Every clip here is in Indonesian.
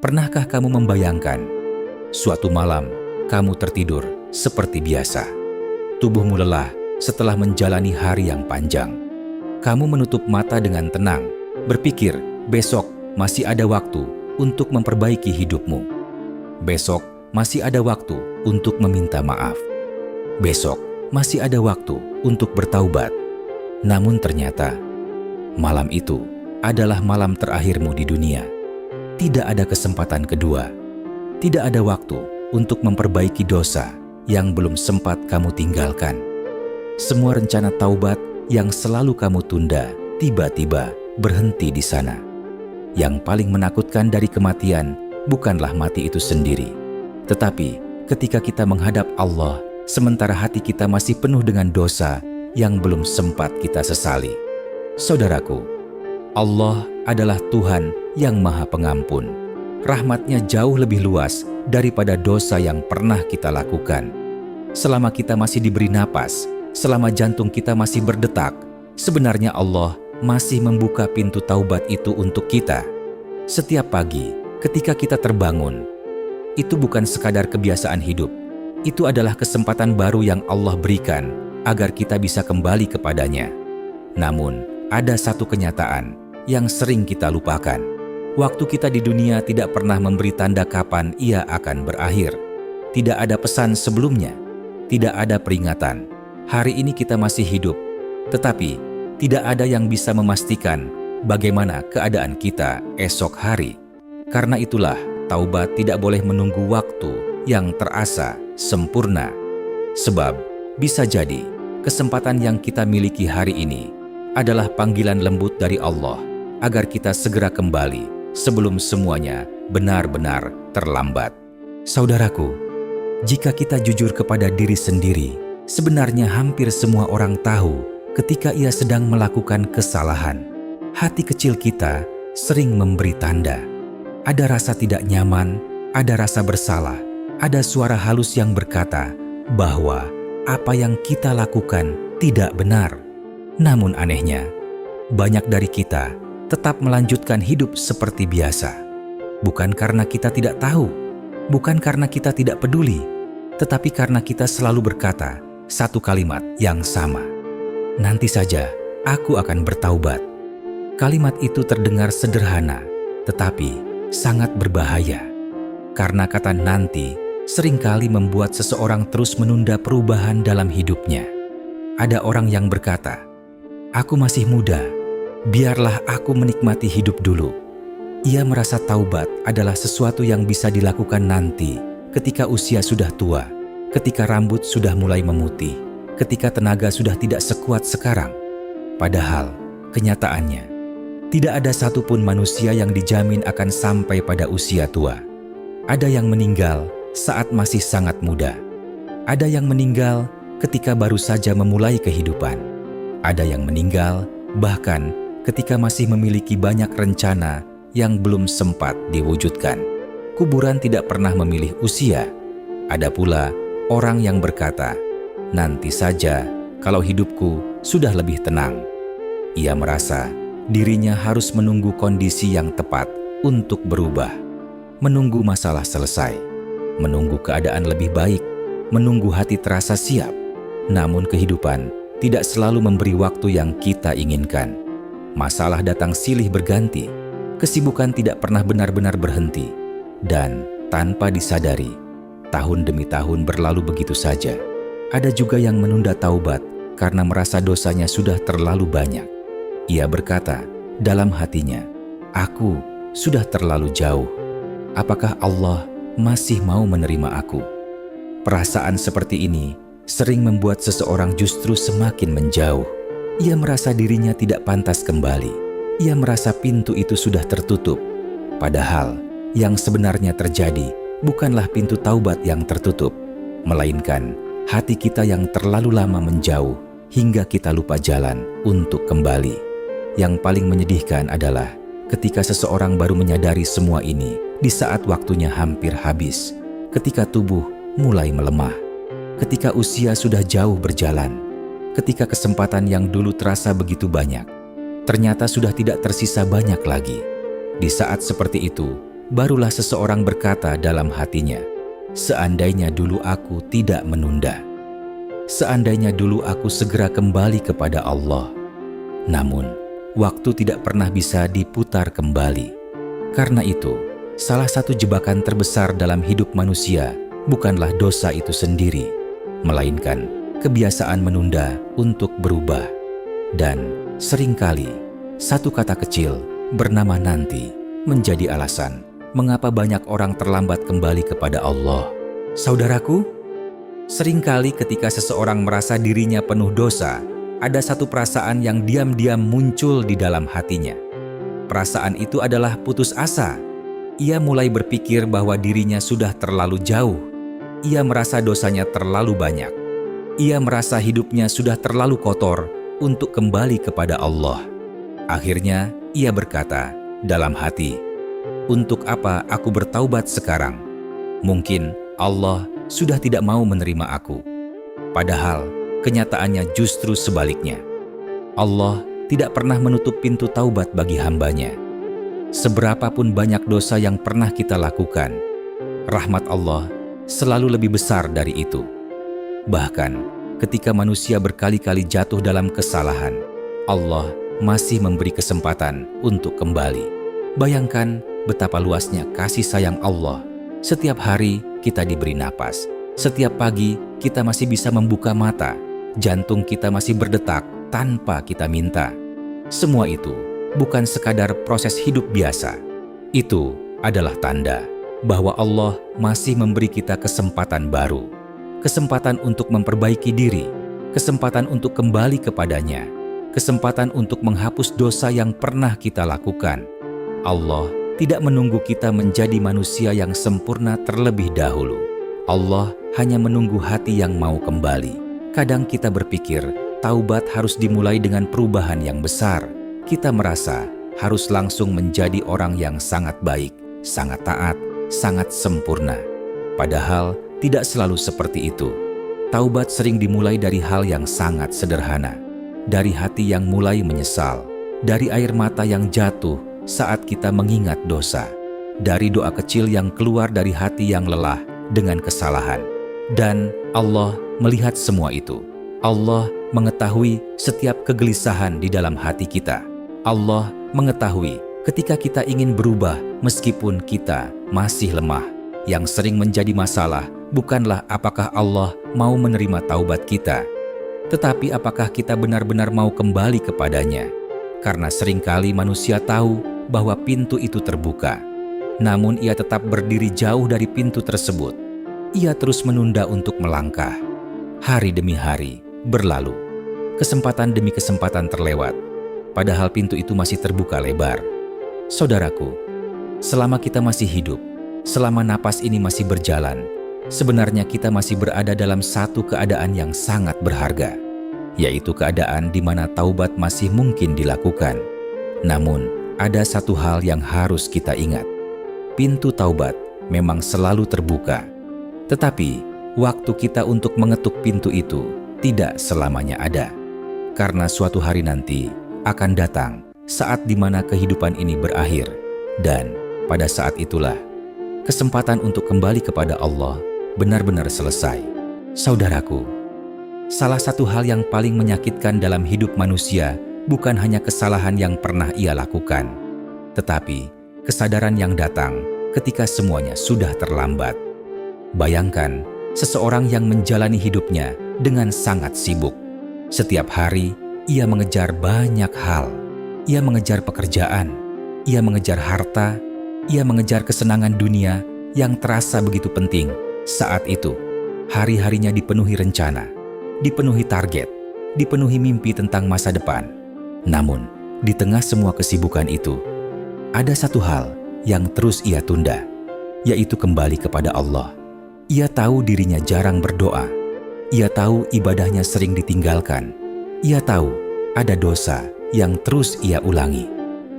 Pernahkah kamu membayangkan suatu malam kamu tertidur seperti biasa? Tubuhmu lelah setelah menjalani hari yang panjang. Kamu menutup mata dengan tenang, berpikir besok masih ada waktu untuk memperbaiki hidupmu. Besok masih ada waktu untuk meminta maaf. Besok masih ada waktu untuk bertaubat. Namun ternyata malam itu adalah malam terakhirmu di dunia. Tidak ada kesempatan kedua. Tidak ada waktu untuk memperbaiki dosa yang belum sempat kamu tinggalkan. Semua rencana taubat yang selalu kamu tunda tiba-tiba berhenti di sana. Yang paling menakutkan dari kematian bukanlah mati itu sendiri, tetapi ketika kita menghadap Allah sementara hati kita masih penuh dengan dosa yang belum sempat kita sesali. Saudaraku, Allah adalah Tuhan yang Maha Pengampun. Rahmat-Nya jauh lebih luas daripada dosa yang pernah kita lakukan. Selama kita masih diberi napas, selama jantung kita masih berdetak, sebenarnya Allah masih membuka pintu taubat itu untuk kita. Setiap pagi, ketika kita terbangun, itu bukan sekadar kebiasaan hidup. Itu adalah kesempatan baru yang Allah berikan agar kita bisa kembali kepadanya. Namun, ada satu kenyataan yang sering kita lupakan. Waktu kita di dunia tidak pernah memberi tanda kapan ia akan berakhir. Tidak ada pesan sebelumnya, tidak ada peringatan. Hari ini kita masih hidup, tetapi tidak ada yang bisa memastikan bagaimana keadaan kita esok hari. Karena itulah, taubat tidak boleh menunggu waktu yang terasa sempurna. Sebab bisa jadi kesempatan yang kita miliki hari ini adalah panggilan lembut dari Allah agar kita segera kembali sebelum semuanya benar-benar terlambat. Saudaraku, jika kita jujur kepada diri sendiri, sebenarnya hampir semua orang tahu ketika ia sedang melakukan kesalahan. Hati kecil kita sering memberi tanda. Ada rasa tidak nyaman, ada rasa bersalah, ada suara halus yang berkata bahwa apa yang kita lakukan tidak benar. Namun anehnya, banyak dari kita tetap melanjutkan hidup seperti biasa. Bukan karena kita tidak tahu, bukan karena kita tidak peduli, tetapi karena kita selalu berkata satu kalimat yang sama. Nanti saja aku akan bertaubat. Kalimat itu terdengar sederhana, tetapi sangat berbahaya. Karena kata nanti seringkali membuat seseorang terus menunda perubahan dalam hidupnya. Ada orang yang berkata, "Aku masih muda, biarlah aku menikmati hidup dulu." Ia merasa taubat adalah sesuatu yang bisa dilakukan nanti, ketika usia sudah tua, ketika rambut sudah mulai memutih, ketika tenaga sudah tidak sekuat sekarang. Padahal, kenyataannya, tidak ada satupun manusia yang dijamin akan sampai pada usia tua. Ada yang meninggal saat masih sangat muda. Ada yang meninggal ketika baru saja memulai kehidupan. Ada yang meninggal bahkan ketika masih memiliki banyak rencana yang belum sempat diwujudkan. Kuburan tidak pernah memilih usia. Ada pula orang yang berkata, "Nanti saja kalau hidupku sudah lebih tenang." Ia merasa dirinya harus menunggu kondisi yang tepat untuk berubah, menunggu masalah selesai, menunggu keadaan lebih baik, menunggu hati terasa siap. Namun kehidupan tidak selalu memberi waktu yang kita inginkan. Masalah datang silih berganti, kesibukan tidak pernah benar-benar berhenti, dan tanpa disadari, tahun demi tahun berlalu begitu saja. Ada juga yang menunda taubat karena merasa dosanya sudah terlalu banyak. Ia berkata dalam hatinya, "Aku sudah terlalu jauh. Apakah Allah masih mau menerima aku?" Perasaan seperti ini sering membuat seseorang justru semakin menjauh. Ia merasa dirinya tidak pantas kembali. Ia merasa pintu itu sudah tertutup. Padahal yang sebenarnya terjadi bukanlah pintu taubat yang tertutup, melainkan hati kita yang terlalu lama menjauh hingga kita lupa jalan untuk kembali. Yang paling menyedihkan adalah ketika seseorang baru menyadari semua ini di saat waktunya hampir habis, ketika tubuh mulai melemah, ketika usia sudah jauh berjalan, ketika kesempatan yang dulu terasa begitu banyak, ternyata sudah tidak tersisa banyak lagi. Di saat seperti itu, barulah seseorang berkata dalam hatinya, "Seandainya dulu aku tidak menunda. Seandainya dulu aku segera kembali kepada Allah." Namun, waktu tidak pernah bisa diputar kembali. Karena itu, salah satu jebakan terbesar dalam hidup manusia bukanlah dosa itu sendiri, melainkan kebiasaan menunda untuk berubah. Dan seringkali, satu kata kecil bernama nanti menjadi alasan mengapa banyak orang terlambat kembali kepada Allah. Saudaraku, seringkali ketika seseorang merasa dirinya penuh dosa, ada satu perasaan yang diam-diam muncul di dalam hatinya. Perasaan itu adalah putus asa. Ia mulai berpikir bahwa dirinya sudah terlalu jauh. Ia merasa dosanya terlalu banyak. Ia merasa hidupnya sudah terlalu kotor untuk kembali kepada Allah. Akhirnya, ia berkata dalam hati, "Untuk apa aku bertaubat sekarang? Mungkin Allah sudah tidak mau menerima aku." Padahal, kenyataannya justru sebaliknya. Allah tidak pernah menutup pintu taubat bagi hambanya. Seberapapun banyak dosa yang pernah kita lakukan, rahmat Allah selalu lebih besar dari itu. Bahkan, ketika manusia berkali-kali jatuh dalam kesalahan, Allah masih memberi kesempatan untuk kembali. Bayangkan betapa luasnya kasih sayang Allah. Setiap hari kita diberi napas. Setiap pagi kita masih bisa membuka mata. Jantung kita masih berdetak tanpa kita minta. Semua itu bukan sekadar proses hidup biasa. Itu adalah tanda bahwa Allah masih memberi kita kesempatan baru. Kesempatan untuk memperbaiki diri, kesempatan untuk kembali kepadanya, kesempatan untuk menghapus dosa yang pernah kita lakukan. Allah tidak menunggu kita menjadi manusia yang sempurna terlebih dahulu. Allah hanya menunggu hati yang mau kembali. Kadang kita berpikir, taubat harus dimulai dengan perubahan yang besar. Kita merasa harus langsung menjadi orang yang sangat baik, sangat taat, sangat sempurna. Padahal tidak selalu seperti itu. Taubat sering dimulai dari hal yang sangat sederhana. Dari hati yang mulai menyesal. Dari air mata yang jatuh saat kita mengingat dosa. Dari doa kecil yang keluar dari hati yang lelah dengan kesalahan. Dan Allah melihat semua itu. Allah mengetahui setiap kegelisahan di dalam hati kita. Allah mengetahui ketika kita ingin berubah meskipun kita masih lemah. Yang sering menjadi masalah bukanlah apakah Allah mau menerima taubat kita, tetapi apakah kita benar-benar mau kembali kepadanya. Karena seringkali manusia tahu bahwa pintu itu terbuka, namun ia tetap berdiri jauh dari pintu tersebut. Ia terus menunda untuk melangkah. Hari demi hari berlalu. Kesempatan demi kesempatan terlewat. Padahal pintu itu masih terbuka lebar. Saudaraku, selama kita masih hidup, selama napas ini masih berjalan, sebenarnya kita masih berada dalam satu keadaan yang sangat berharga, yaitu keadaan di mana taubat masih mungkin dilakukan. Namun, ada satu hal yang harus kita ingat. Pintu taubat memang selalu terbuka. Tetapi, waktu kita untuk mengetuk pintu itu tidak selamanya ada. Karena suatu hari nanti akan datang saat di mana kehidupan ini berakhir. Dan pada saat itulah, kesempatan untuk kembali kepada Allah benar-benar selesai. Saudaraku, salah satu hal yang paling menyakitkan dalam hidup manusia bukan hanya kesalahan yang pernah ia lakukan, tetapi kesadaran yang datang ketika semuanya sudah terlambat. Bayangkan seseorang yang menjalani hidupnya dengan sangat sibuk. Setiap hari ia mengejar banyak hal. Ia mengejar pekerjaan, ia mengejar harta, ia mengejar kesenangan dunia yang terasa begitu penting. Saat itu, hari-harinya dipenuhi rencana, dipenuhi target, dipenuhi mimpi tentang masa depan. Namun, di tengah semua kesibukan itu, ada satu hal yang terus ia tunda, yaitu kembali kepada Allah. Ia tahu dirinya jarang berdoa. Ia tahu ibadahnya sering ditinggalkan. Ia tahu ada dosa yang terus ia ulangi.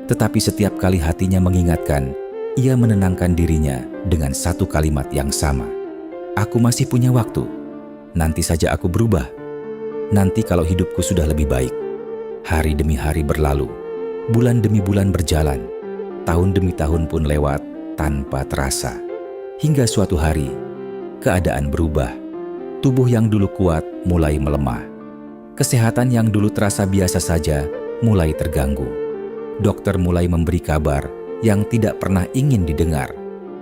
Tetapi setiap kali hatinya mengingatkan, ia menenangkan dirinya dengan satu kalimat yang sama. Aku masih punya waktu. Nanti saja aku berubah. Nanti kalau hidupku sudah lebih baik. Hari demi hari berlalu. Bulan demi bulan berjalan. Tahun demi tahun pun lewat. tanpa terasa. Hingga suatu hari, keadaan berubah. Tubuh yang dulu kuat mulai melemah. Kesehatan yang dulu terasa biasa saja mulai terganggu. Dokter mulai memberi kabar yang tidak pernah ingin didengar.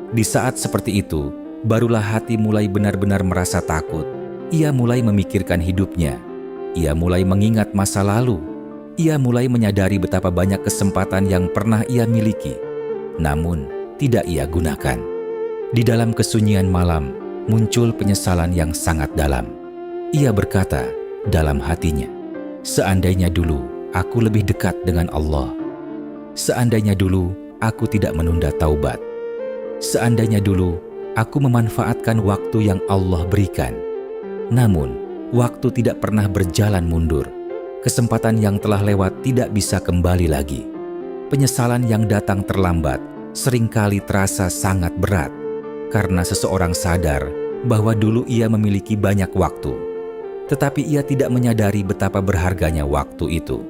Di saat seperti itu, barulah hati mulai benar-benar merasa takut. Ia mulai memikirkan hidupnya. Ia mulai mengingat masa lalu. Ia mulai menyadari betapa banyak kesempatan yang pernah ia miliki, namun tidak ia gunakan. Di dalam kesunyian malam, muncul penyesalan yang sangat dalam. Ia berkata dalam hatinya, seandainya dulu aku lebih dekat dengan Allah. Seandainya dulu aku tidak menunda taubat. Seandainya dulu aku memanfaatkan waktu yang Allah berikan. Namun, waktu tidak pernah berjalan mundur. Kesempatan yang telah lewat tidak bisa kembali lagi. Penyesalan yang datang terlambat seringkali terasa sangat berat, karena seseorang sadar bahwa dulu ia memiliki banyak waktu, tetapi ia tidak menyadari betapa berharganya waktu itu.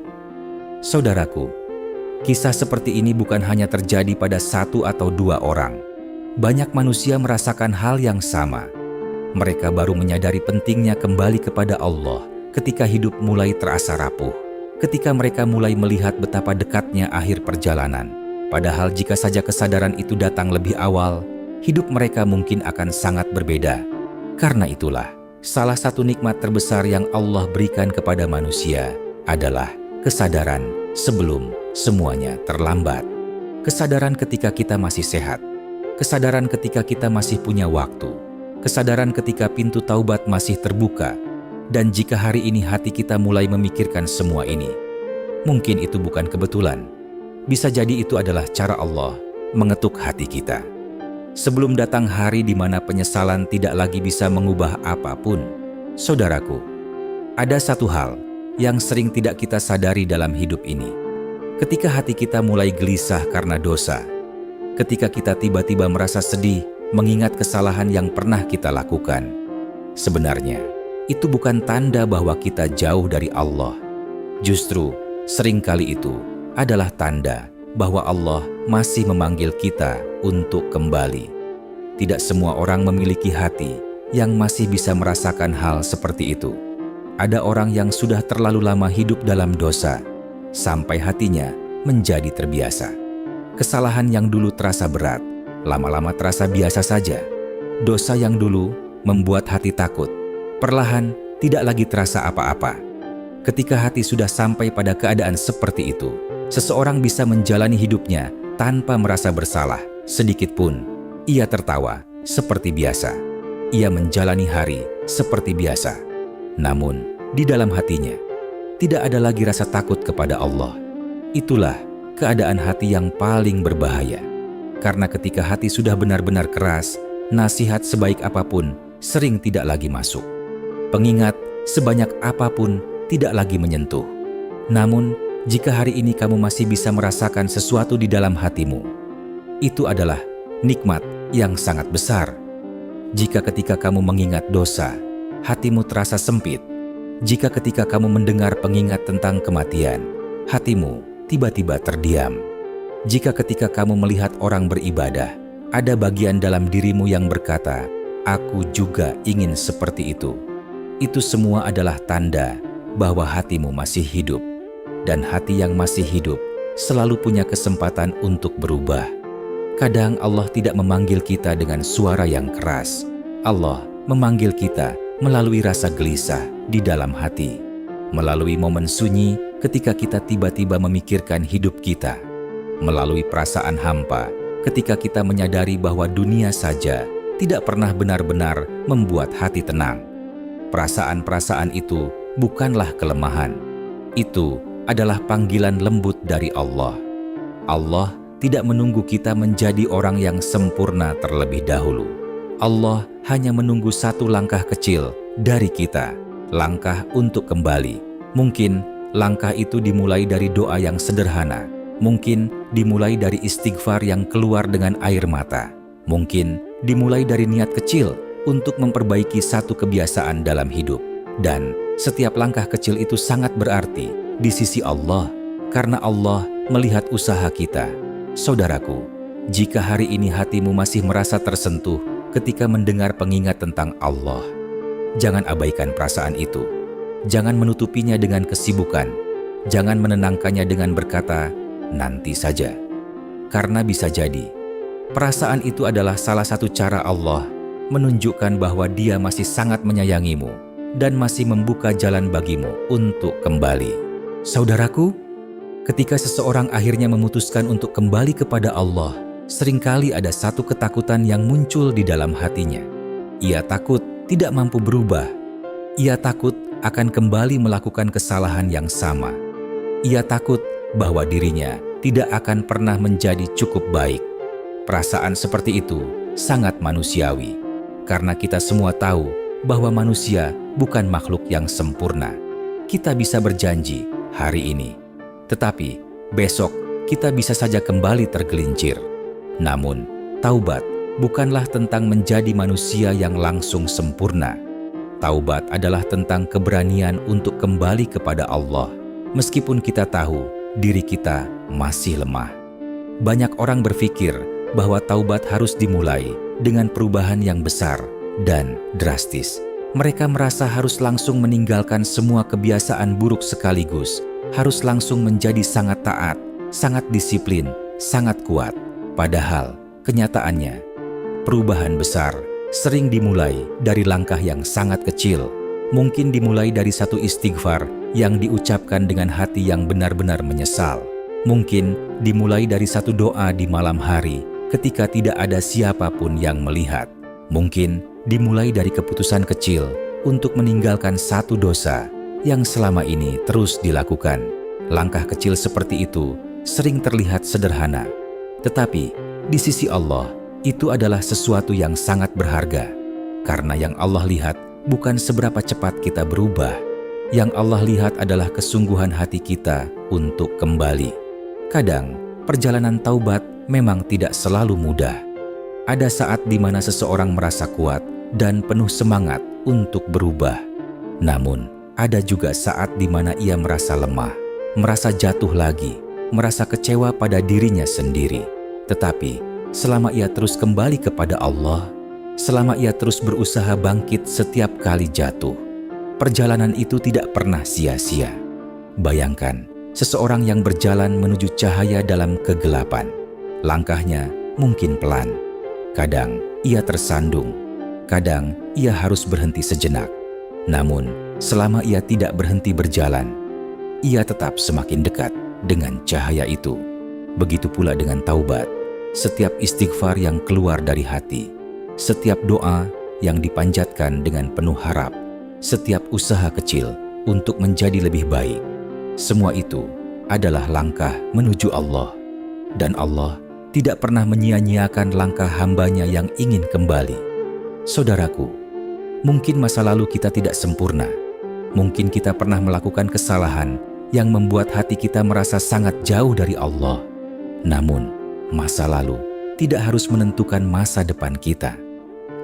Saudaraku, kisah seperti ini bukan hanya terjadi pada satu atau dua orang. Banyak manusia merasakan hal yang sama. Mereka baru menyadari pentingnya kembali kepada Allah ketika hidup mulai terasa rapuh, ketika mereka mulai melihat betapa dekatnya akhir perjalanan. Padahal jika saja kesadaran itu datang lebih awal, hidup mereka mungkin akan sangat berbeda. Karena itulah, salah satu nikmat terbesar yang Allah berikan kepada manusia adalah kesadaran sebelum semuanya terlambat. Kesadaran ketika kita masih sehat, kesadaran ketika kita masih punya waktu, kesadaran ketika pintu taubat masih terbuka. Dan jika hari ini hati kita mulai memikirkan semua ini, mungkin itu bukan kebetulan. Bisa jadi itu adalah cara Allah mengetuk hati kita. Sebelum datang hari di mana penyesalan tidak lagi bisa mengubah apapun, saudaraku, ada satu hal yang sering tidak kita sadari dalam hidup ini. Ketika hati kita mulai gelisah karena dosa, ketika kita tiba-tiba merasa sedih mengingat kesalahan yang pernah kita lakukan, sebenarnya itu bukan tanda bahwa kita jauh dari Allah. Justru, seringkali itu adalah tanda bahwa Allah masih memanggil kita untuk kembali. Tidak semua orang memiliki hati yang masih bisa merasakan hal seperti itu. Ada orang yang sudah terlalu lama hidup dalam dosa, sampai hatinya menjadi terbiasa. Kesalahan yang dulu terasa berat, lama-lama terasa biasa saja. Dosa yang dulu membuat hati takut, perlahan tidak lagi terasa apa-apa. Ketika hati sudah sampai pada keadaan seperti itu, seseorang bisa menjalani hidupnya tanpa merasa bersalah sedikit pun. Ia tertawa seperti biasa. Ia menjalani hari seperti biasa. Namun, di dalam hatinya, tidak ada lagi rasa takut kepada Allah. Itulah keadaan hati yang paling berbahaya. Karena ketika hati sudah benar-benar keras, nasihat sebaik apapun sering tidak lagi masuk. Pengingat sebanyak apapun tidak lagi menyentuh. Namun, jika hari ini kamu masih bisa merasakan sesuatu di dalam hatimu, itu adalah nikmat yang sangat besar. Jika ketika kamu mengingat dosa, hatimu terasa sempit. Jika ketika kamu mendengar pengingat tentang kematian, hatimu tiba-tiba terdiam. Jika ketika kamu melihat orang beribadah, ada bagian dalam dirimu yang berkata, "Aku juga ingin seperti itu." Itu semua adalah tanda bahwa hatimu masih hidup. Dan hati yang masih hidup selalu punya kesempatan untuk berubah. Kadang Allah tidak memanggil kita dengan suara yang keras. Allah memanggil kita melalui rasa gelisah di dalam hati. Melalui momen sunyi ketika kita tiba-tiba memikirkan hidup kita. Melalui perasaan hampa ketika kita menyadari bahwa dunia saja tidak pernah benar-benar membuat hati tenang. Perasaan-perasaan itu bukanlah kelemahan. Itu adalah panggilan lembut dari Allah. Allah tidak menunggu kita menjadi orang yang sempurna terlebih dahulu. Allah hanya menunggu satu langkah kecil dari kita, langkah untuk kembali. Mungkin langkah itu dimulai dari doa yang sederhana. Mungkin dimulai dari istighfar yang keluar dengan air mata. Mungkin dimulai dari niat kecil untuk memperbaiki satu kebiasaan dalam hidup. Dan setiap langkah kecil itu sangat berarti di sisi Allah, karena Allah melihat usaha kita. Saudaraku, Jika hari ini hatimu masih merasa tersentuh ketika mendengar pengingat tentang Allah, jangan abaikan perasaan itu. Jangan menutupinya dengan kesibukan. Jangan menenangkannya dengan berkata, nanti saja. Karena bisa jadi, perasaan itu adalah salah satu cara Allah menunjukkan bahwa Dia masih sangat menyayangimu dan masih membuka jalan bagimu untuk kembali. Saudaraku, ketika seseorang akhirnya memutuskan untuk kembali kepada Allah, seringkali ada satu ketakutan yang muncul di dalam hatinya. Ia takut tidak mampu berubah. Ia takut akan kembali melakukan kesalahan yang sama. Ia takut bahwa dirinya tidak akan pernah menjadi cukup baik. Perasaan seperti itu sangat manusiawi, karena kita semua tahu bahwa manusia bukan makhluk yang sempurna. Kita bisa berjanji hari ini, tetapi besok kita bisa saja kembali tergelincir. Namun, taubat bukanlah tentang menjadi manusia yang langsung sempurna. Taubat adalah tentang keberanian untuk kembali kepada Allah, meskipun kita tahu diri kita masih lemah. Banyak orang berpikir bahwa taubat harus dimulai dengan perubahan yang besar dan drastis. Mereka merasa harus langsung meninggalkan semua kebiasaan buruk sekaligus, harus langsung menjadi sangat taat, sangat disiplin, sangat kuat. Padahal, kenyataannya, perubahan besar sering dimulai dari langkah yang sangat kecil. Mungkin dimulai dari satu istighfar yang diucapkan dengan hati yang benar-benar menyesal. Mungkin dimulai dari satu doa di malam hari ketika tidak ada siapapun yang melihat. Mungkin dimulai dari keputusan kecil untuk meninggalkan satu dosa yang selama ini terus dilakukan. Langkah kecil seperti itu sering terlihat sederhana, tetapi di sisi Allah itu adalah sesuatu yang sangat berharga. Karena yang Allah lihat bukan seberapa cepat kita berubah. Yang Allah lihat adalah kesungguhan hati kita untuk kembali. Kadang, perjalanan taubat memang tidak selalu mudah. Ada saat di mana seseorang merasa kuat dan penuh semangat untuk berubah. Namun, ada juga saat di mana ia merasa lemah, merasa jatuh lagi, merasa kecewa pada dirinya sendiri. Tetapi, selama ia terus kembali kepada Allah, selama ia terus berusaha bangkit setiap kali jatuh, perjalanan itu tidak pernah sia-sia. Bayangkan, seseorang yang berjalan menuju cahaya dalam kegelapan. Langkahnya mungkin pelan. Kadang ia tersandung, kadang ia harus berhenti sejenak. Namun, selama ia tidak berhenti berjalan, ia tetap semakin dekat dengan cahaya itu. Begitu pula dengan taubat. Setiap istighfar yang keluar dari hati, setiap doa yang dipanjatkan dengan penuh harap, setiap usaha kecil untuk menjadi lebih baik, semua itu adalah langkah menuju Allah. Dan Allah tidak pernah menyia-nyiakan langkah hambanya yang ingin kembali. Saudaraku, mungkin masa lalu kita tidak sempurna. Mungkin kita pernah melakukan kesalahan yang membuat hati kita merasa sangat jauh dari Allah. Namun, masa lalu tidak harus menentukan masa depan kita.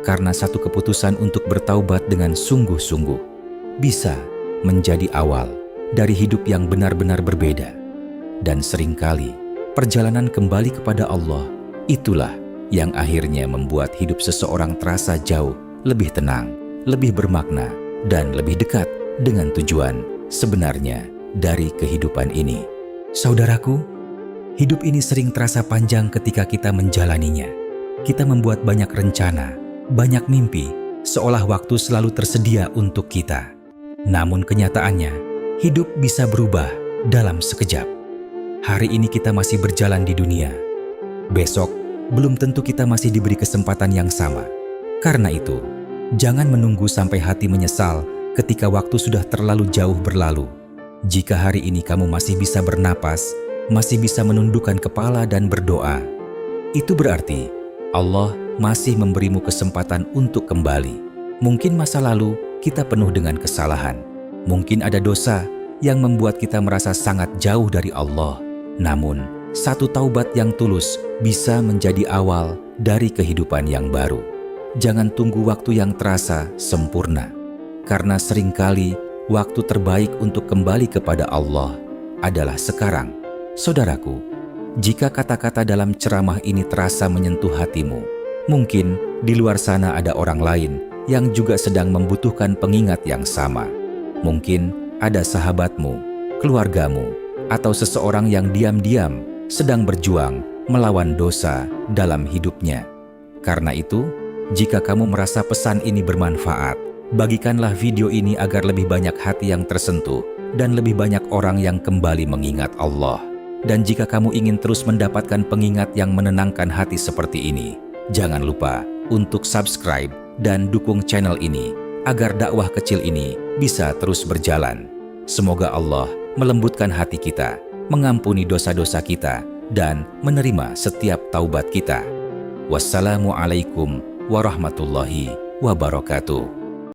Karena satu keputusan untuk bertaubat dengan sungguh-sungguh bisa menjadi awal dari hidup yang benar-benar berbeda. Dan seringkali perjalanan kembali kepada Allah itulah yang akhirnya membuat hidup seseorang terasa jauh lebih tenang, lebih bermakna, dan lebih dekat dengan tujuan sebenarnya dari kehidupan ini. Saudaraku, hidup ini sering terasa panjang ketika kita menjalaninya. Kita membuat banyak rencana, banyak mimpi, seolah waktu selalu tersedia untuk kita. Namun kenyataannya, hidup bisa berubah dalam sekejap. Hari ini kita masih berjalan di dunia. Besok, belum tentu kita masih diberi kesempatan yang sama. Karena itu, jangan menunggu sampai hati menyesal ketika waktu sudah terlalu jauh berlalu. Jika hari ini kamu masih bisa bernapas, masih bisa menundukkan kepala dan berdoa, itu berarti Allah masih memberimu kesempatan untuk kembali. Mungkin masa lalu kita penuh dengan kesalahan. Mungkin ada dosa yang membuat kita merasa sangat jauh dari Allah. Namun, satu taubat yang tulus bisa menjadi awal dari kehidupan yang baru. Jangan tunggu waktu yang terasa sempurna. Karena seringkali waktu terbaik untuk kembali kepada Allah adalah sekarang. Saudaraku, Jika kata-kata dalam ceramah ini terasa menyentuh hatimu, mungkin di luar sana ada orang lain yang juga sedang membutuhkan pengingat yang sama. Mungkin ada sahabatmu, keluargamu, atau seseorang yang diam-diam sedang berjuang melawan dosa dalam hidupnya. Karena itu, jika kamu merasa pesan ini bermanfaat, bagikanlah video ini agar lebih banyak hati yang tersentuh dan lebih banyak orang yang kembali mengingat Allah. Dan jika kamu ingin terus mendapatkan pengingat yang menenangkan hati seperti ini, jangan lupa untuk subscribe dan dukung channel ini agar dakwah kecil ini bisa terus berjalan. Semoga Allah melembutkan hati kita, mengampuni dosa-dosa kita, dan menerima setiap taubat kita. Wassalamualaikum warahmatullahi wabarakatuh.